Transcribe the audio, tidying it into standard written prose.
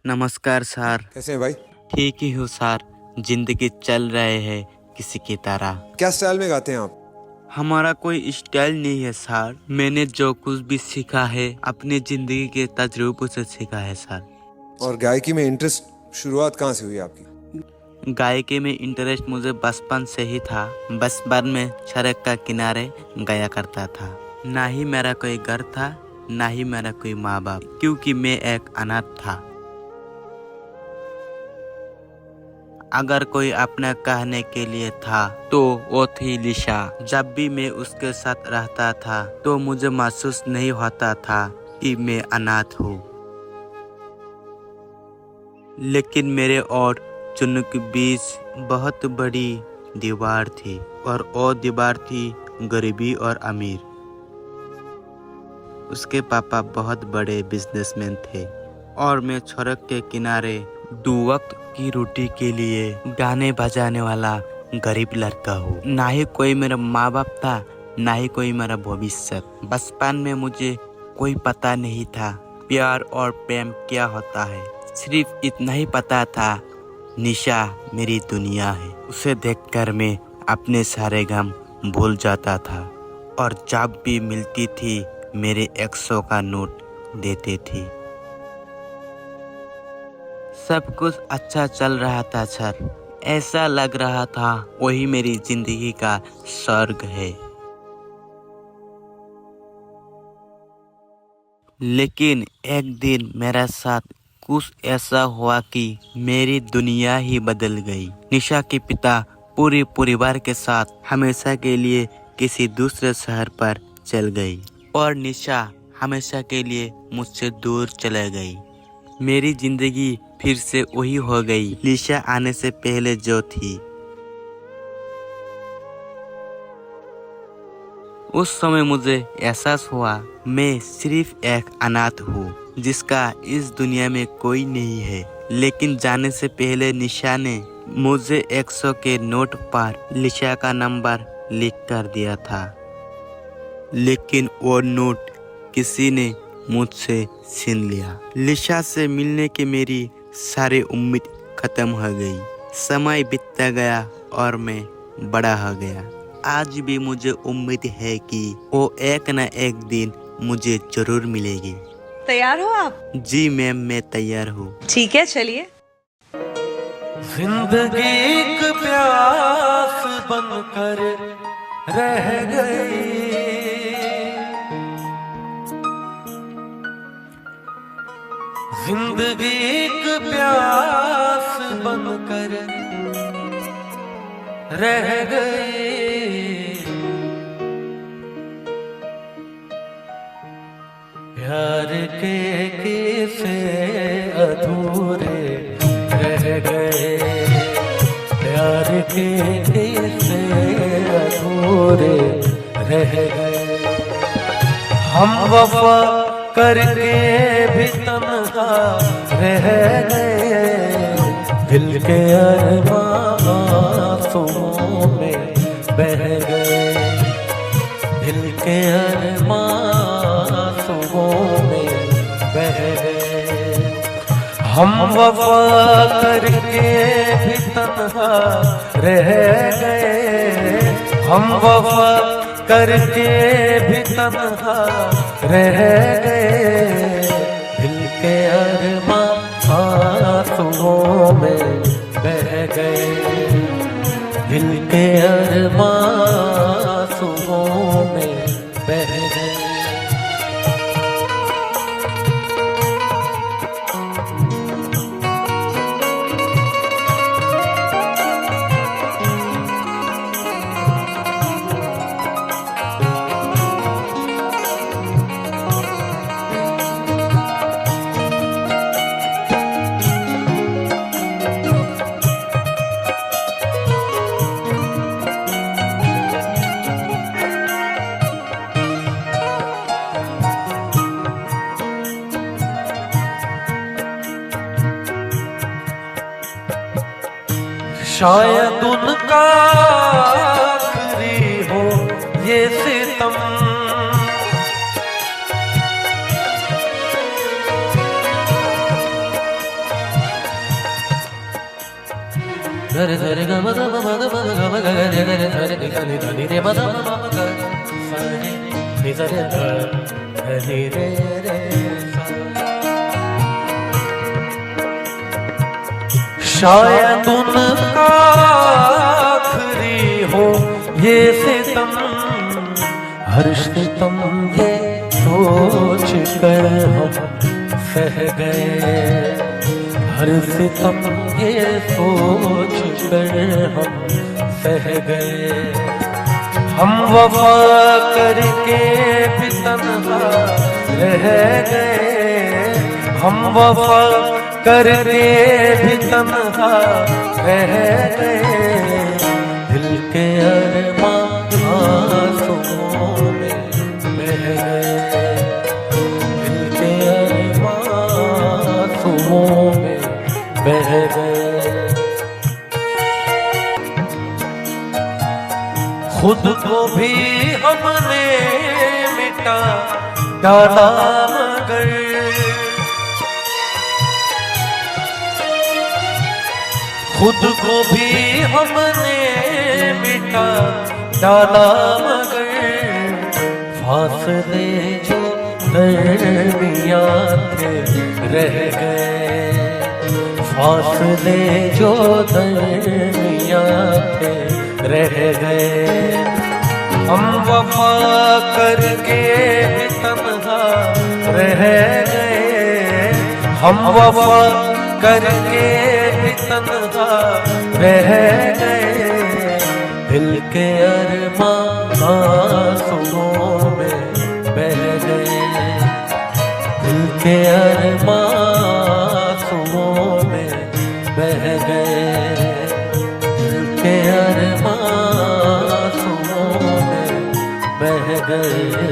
नमस्कार सर। कैसे हैं भाई? ठीक ही हूँ सर। जिंदगी चल रहे है किसी की तरह। क्या स्टाइल में गाते हैं आप? हमारा कोई स्टाइल नहीं है सर। मैंने जो कुछ भी सीखा है अपनी जिंदगी के तजुर्बों से सीखा है सर। और गायकी में इंटरेस्ट शुरुआत कहाँ से हुई आपकी? गायकी में इंटरेस्ट मुझे बचपन से ही था। बचपन में सड़क का किनारे गाया करता था। ना ही मेरा कोई घर था, ना ही मेरा कोई माँ बाप, क्योंकि मैं एक अनाथ था। अगर कोई अपना कहने के लिए था तो वो थी लिशा। जब भी मैं उसके साथ रहता था तो मुझे महसूस नहीं होता था कि मैं अनाथ हूँ। लेकिन मेरे और चुन्नू के बीच बहुत बड़ी दीवार थी, और वो दीवार थी गरीबी और अमीर। उसके पापा बहुत बड़े बिजनेसमैन थे और मैं सड़क के किनारे दो वक्त की रोटी के लिए गाने बजाने वाला गरीब लड़का हूँ। ना ही कोई मेरा माँ बाप था, ना ही कोई मेरा भविष्य। बचपन में मुझे कोई पता नहीं था प्यार और प्रेम क्या होता है। सिर्फ इतना ही पता था निशा मेरी दुनिया है। उसे देखकर मैं अपने सारे गम भूल जाता था, और जब भी मिलती थी मेरे 100 का नोट देती थी। सब कुछ अच्छा चल रहा था सर। ऐसा लग रहा था वही मेरी जिंदगी का स्वर्ग है। लेकिन एक दिन मेरे साथ कुछ ऐसा हुआ कि मेरी दुनिया ही बदल गई। निशा के पिता पूरे परिवार के साथ हमेशा के लिए किसी दूसरे शहर पर चल गई, और निशा हमेशा के लिए मुझसे दूर चले गई। मेरी जिंदगी फिर से वही हो गई निशा आने से पहले जो थी। उस समय मुझे एहसास हुआ मैं सिर्फ एक अनाथ हूँ जिसका इस दुनिया में कोई नहीं है। लेकिन जाने से पहले निशा ने मुझे 100 के नोट पर लिशा का नंबर लिख कर दिया था। लेकिन वो नोट किसी ने मुझसे छीन लिया। लिशा से मिलने की मेरी सारी उम्मीद खत्म हो गई। समय बीतता गया और मैं बड़ा हो गया। आज भी मुझे उम्मीद है कि वो एक न एक दिन मुझे जरूर मिलेगी। तैयार हो आप? जी मैम, मैं तैयार हूँ। ठीक है, चलिए। जिंदगी एक प्यास बनकर रह गई, जिंदगी एक प्यास बनकर रह गई। प्यार के किस्से अधूरे रह गए, प्यार के किस्से अधूरे रह गए। हम वफा करके भी तन्हा रह गए, दिल के अरमां आंसुओं में बह गए, दिल के अरमां आंसुओं में बह गए। हम वफा करके भी तन्हा रह गए, हम वफा करके भी तन्हा रह गए, दिल के अरमां आंसुओं में बह गए, दिल के अरमां आंसुओं में बह गए। शायद उनका आखिरी हो ये सितम, गरे धरे ग म द म द म ग म ग रे रे धरे नि ध नि ध नि रे म द म ग सा रे नि ध रे ध नि रे रे शायद उनका आखिरी हो ये सितम, हर सितम ये सोच कर हम सह गए, हर सितम ये सोच कर हम सह गए। हम वफा करके भी तन्हा रह गए, हम वफा करके भी तन्हा रह गए। दिल के अरमां आंसुओं में बह गए, दिल के अरमां आंसुओं में बह गए। खुद को भी हमने मिटा डाला मगर, खुद को भी हमने मिटा डाला मगर, फासले जो दरमियां थे रह गए, फासले जो दरमियां थे रह गए। हम वफा करके भी तन्हा रह गए, हम वफा करके भी तन्हा रह गए। दिल के अरमां आंसुओं में बह गए, दिल के अरमां आंसुओं में बह गए, दिल के अरमां आंसुओं में बह गए।